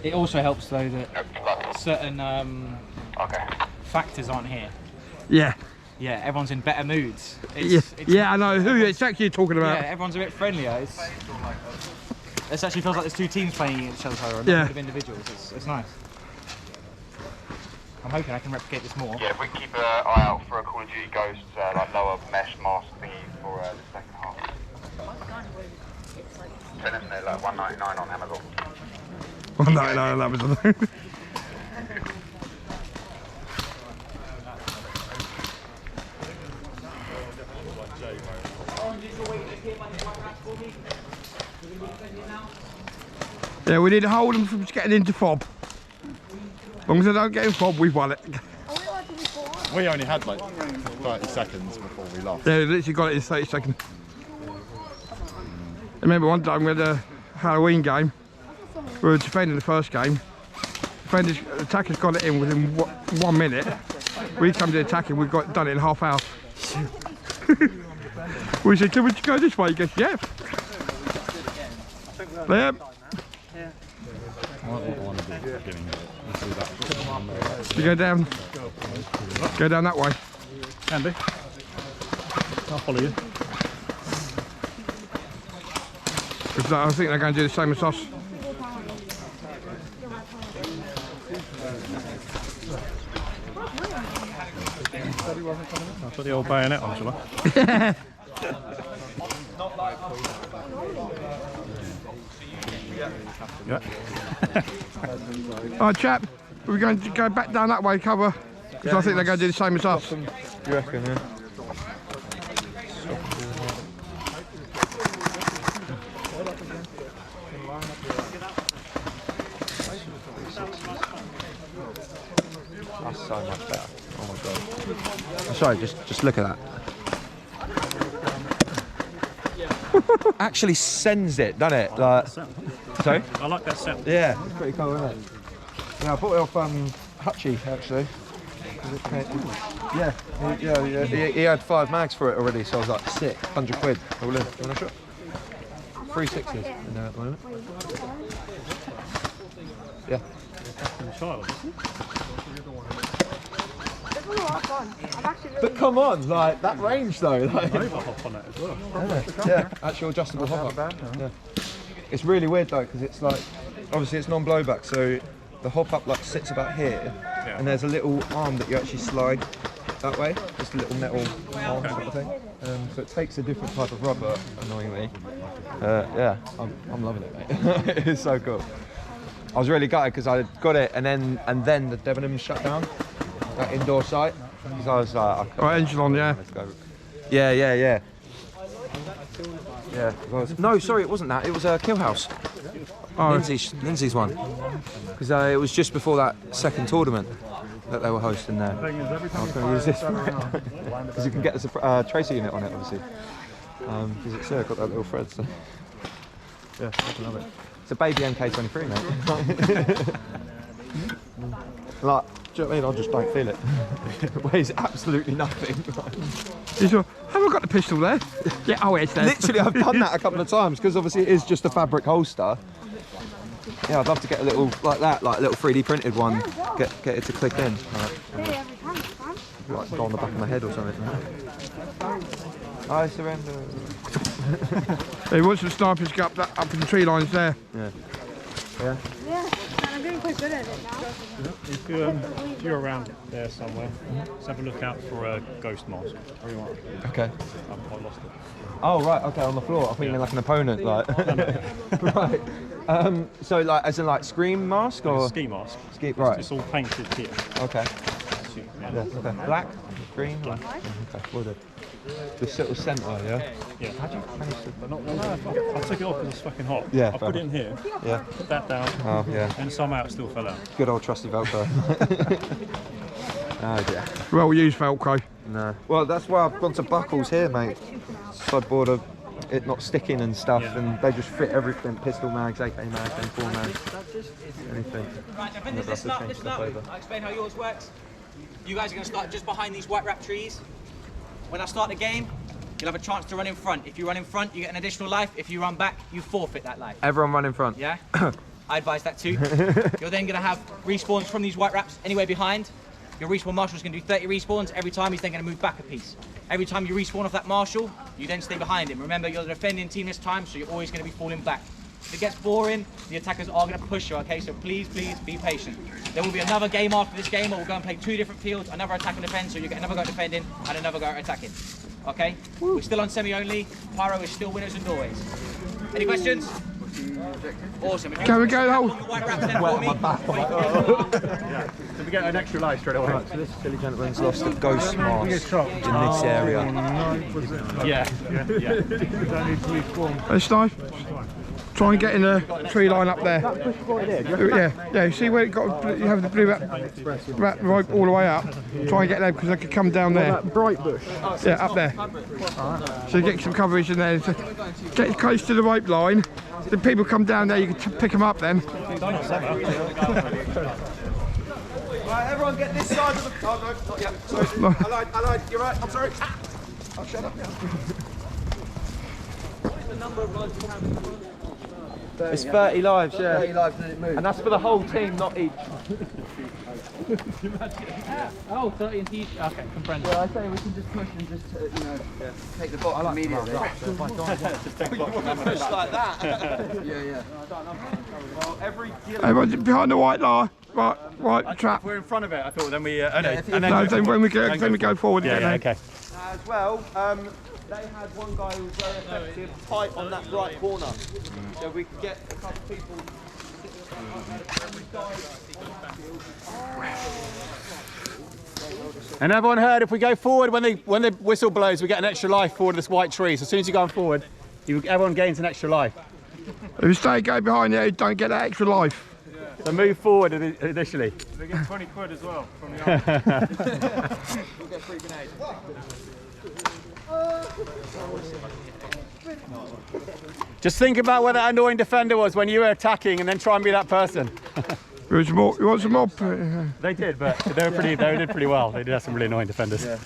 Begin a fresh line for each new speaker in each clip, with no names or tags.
It also helps though that certain factors aren't here.
Yeah.
Yeah, everyone's in better moods.
Yeah, I know who exactly you're talking about.
Yeah, everyone's a bit friendlier. It actually feels like there's two teams playing against each other, not of individuals. It's nice. I'm hoping I can replicate this more.
Yeah, if we can keep an eye out for a Call of Duty Ghost, like lower mesh mask thingy for the second half. Send them there, like $1.99 on Amazon.
$1.99 on Amazon. Yeah, we need to hold them from getting into fob. As long as they don't get in fob, we've won it.
We only had like 30 seconds before we lost.
Yeah, we literally got it in 30 seconds. I remember one time we had a Halloween game. We were defending the first game. The attackers got it in within 1 minute. We come to attacking, we got done it in half hour. We said, can we go this way? He goes, yeah. There. You go down that way.
Andy, I'll follow you.
I think they're going to do the same as us.
I'll put the old bayonet on, shall I? Yeah.
Alright, chap, we're going to go back down that way, cover, because I think they're going to do the same as us.
You reckon, yeah? That's so much better. Oh my god. Sorry, just look at that. Actually sends it, doesn't it? Like, sorry?
I like that set.
Yeah, it's pretty cool, isn't it? Yeah, I bought it off Hutchie actually. He had 5 mags for it already, so I was like, sick, 100 quid. All in. You want a shot? 3 6s in there at the moment. Yeah. But come on, like that range though. Like,
Overhop on it as well.
yeah, actual adjustable hop up. Yeah. It's really weird though, because it's like, obviously it's non-blowback, so the hop up like sits about here, and there's a little arm that you actually slide that way, just a little metal arm sort of thing. So it takes a different type of rubber, annoyingly. Yeah, I'm loving it, mate. It's so cool. I was really gutted because I got it, and then the Debenhams shut down, that indoor site. Because I was like,
engine on, yeah.
Let's go. Yeah. No, sorry, it wasn't that. It was a Kill House.
Oh.
Lindsay's one. Because it was just before that second tournament that they were hosting there. I was going to use this for it. Because you can get a tracer unit on it, obviously. Because it's got that little thread, so. Yeah, I love it. It's a baby MK23, mate. Like, do you know what I mean? I just don't feel it. It weighs absolutely nothing.
You sure? Have I got the pistol there? Yeah, oh, it's there.
Literally, I've done that a couple of times because obviously it is just a fabric holster. Yeah, I'd love to get a little like that, like a little 3D printed one. Get it to click in. Like go on the back of my head or something. I surrender.
He wants some snipers to get up in the tree lines there.
Yeah.
I'm getting quite good at it now.
If you're around there somewhere, let's have a look out for a ghost mask.
Okay.
I lost it.
Oh right, okay, on the floor. I think like an opponent, like. Right. So like, as in like scream mask or
ski mask?
Ski, right.
It's all painted here.
Okay.
Yeah.
Okay. Black, green. Black. Okay. Well done. This little centre, yeah.
Yeah.
How'd you manage to?
I took it off because it's fucking hot.
Yeah.
I put it in here.
Yeah.
Put that down.
Oh yeah.
And somehow it still fell out.
Good old trusty Velcro. Oh dear.
Well used Velcro.
No. Well, that's why I've gone to buckles here, mate. Sideboard of it not sticking and stuff, and they just fit everything. Pistol mags, AK mags, M4 mags, anything.
Right, defenders, listen up. I'll explain how yours works. You guys are going to start just behind these white wrap trees. When I start the game, you'll have a chance to run in front. If you run in front, you get an additional life. If you run back, you forfeit that life.
Everyone run in front.
Yeah? I advise that too. You're then going to have respawns from these white wraps anywhere behind. Your respawn marshal is going to do 30 respawns every time. He's then going to move back a piece. Every time you respawn off that marshal, you then stay behind him. Remember, you're the defending team this time, so you're always going to be falling back. If it gets boring, the attackers are going to push you, okay? So please, please be patient. There will be another game after this game where we'll go and play 2 different fields, another attack and defend, so you get another go at defending and another go at attacking. Okay? We're still on semi only. Pyro is still winners and doorways. Any questions? Awesome.
Can we go the whole?
White wraps then for me.
So we get an extra life straight away.
So this silly gentleman's lost a ghost mask in this area.
Yeah.
It's nice. Try and get in the tree line up there. Yeah. You see where it got? You have the blue wrap right all the way up. Try and get there because they could come down there.
That bright bush.
Yeah, up there. So you get some coverage in there. So get close to the rope line. The people come down there. You can pick them up then.
Right, everyone get this side of the... Oh, no, not yet. Sorry. I lied. You're right. I'm sorry. I'll shut up now.
It's 30 lives, yeah.
30 lives and then it moves.
And that's for the whole team, not each.
Oh, 30 and each. Okay, comprehend.
Well, I say we can just push and just, take the box immediately.
Push like that.
Yeah.
Well, every...
Everyone's behind the white line. Right trap.
If we're in front of it, I thought then we... no,
No, then when we go forward.
Yeah, okay.
As well, they had one guy who was very effective tight on that right corner. So we could get a couple of people...
And everyone heard if we go forward, when the whistle blows, we get an extra life forward of this white tree. So as soon as you're going forward, everyone gains an extra life.
If you go behind there, you don't get that extra life.
So move forward initially.
They get 20 quid as well from the
We'll get 3 grenades.
Just think about where that annoying defender was when you were attacking, and then try and be that person.
You want some more?
They did, but they did pretty well. They did have some really annoying defenders.
Yeah.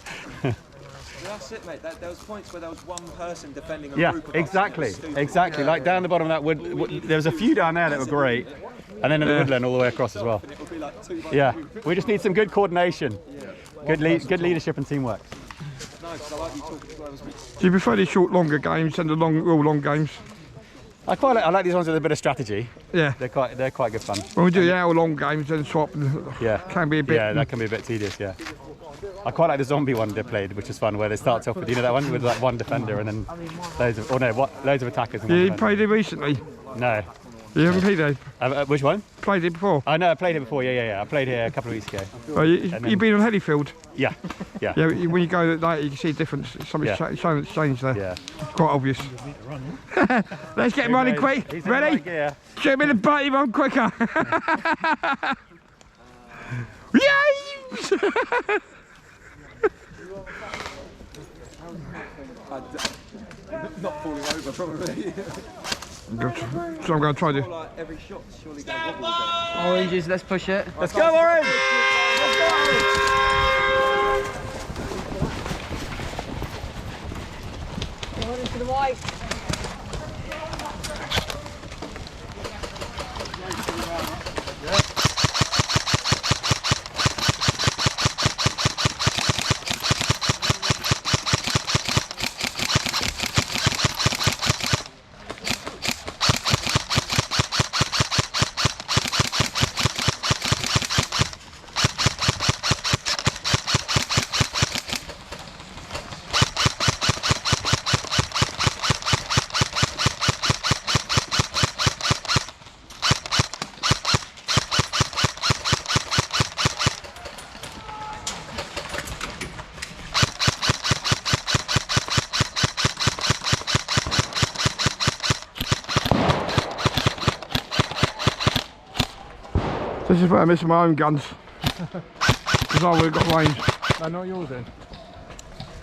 That's it, mate. There was points where there was one person defending a
Yeah,
group of
exactly.
us.
Exactly. Like down the bottom of that wood, there was a few down there that were great, and then in the woodland all the way across as well. Yeah, we just need some good coordination, good leadership and teamwork.
Do you prefer these short, longer games than the real long games?
I like these ones with a bit of strategy.
Yeah.
They're quite good fun.
When we do the hour-long games, then swap.
Yeah.
Can be a bit.
Yeah, that can be a bit tedious. Yeah. I quite like the zombie one they played, which is fun, where they start off with that one with like one defender and then loads of attackers. And
You played it recently?
No.
You haven't played it?
Which one?
Played it before?
I know, I played it before. Yeah. I played here a couple of weeks ago.
Well, you've been on Hellyfield?
Yeah.
Yeah, when you go like you can see a difference. Something's changed there.
Yeah.
Quite obvious. Let's get him running quick. Ready? Shoot him in the butt, you run quicker. Yay!
Not falling over, probably.
So I'm going to try to.
Every shot surely goes
Oranges, let's push it.
Let's go, Orange!
To the white.
This is where I'm missing my own guns. Because I've got range.
They're not yours then?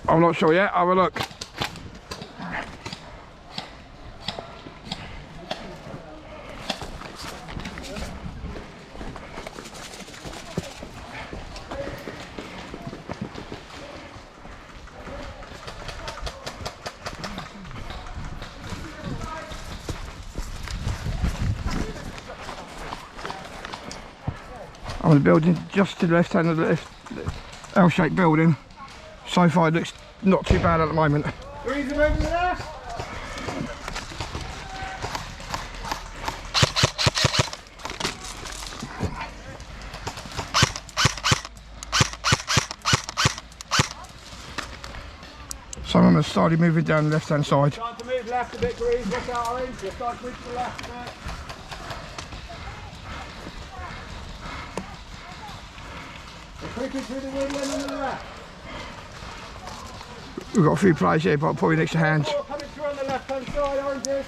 I'm not sure yet, have a look. I'm in the building just to the left hand of the L-shaped building. So far it looks not too bad at the moment. Some of them have started moving down the left hand side.
Time to move left a bit, Greaves. Watch out, Orange. You'll start to move to the left a bit. We're creeping through the woodland on the left.
We've got a few players here, but probably next to hands.
Coming through on the left hand side, Oranges.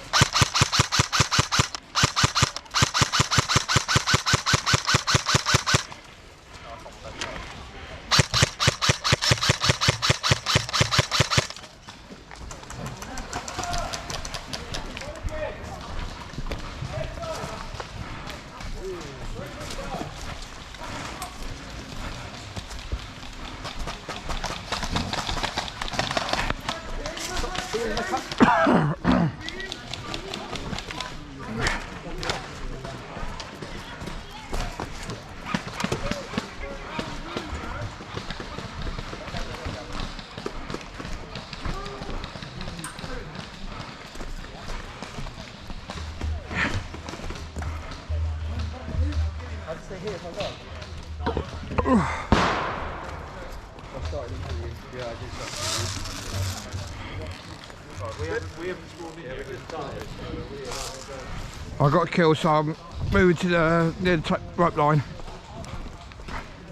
I got a kill, so I'm moving to the near the rope line.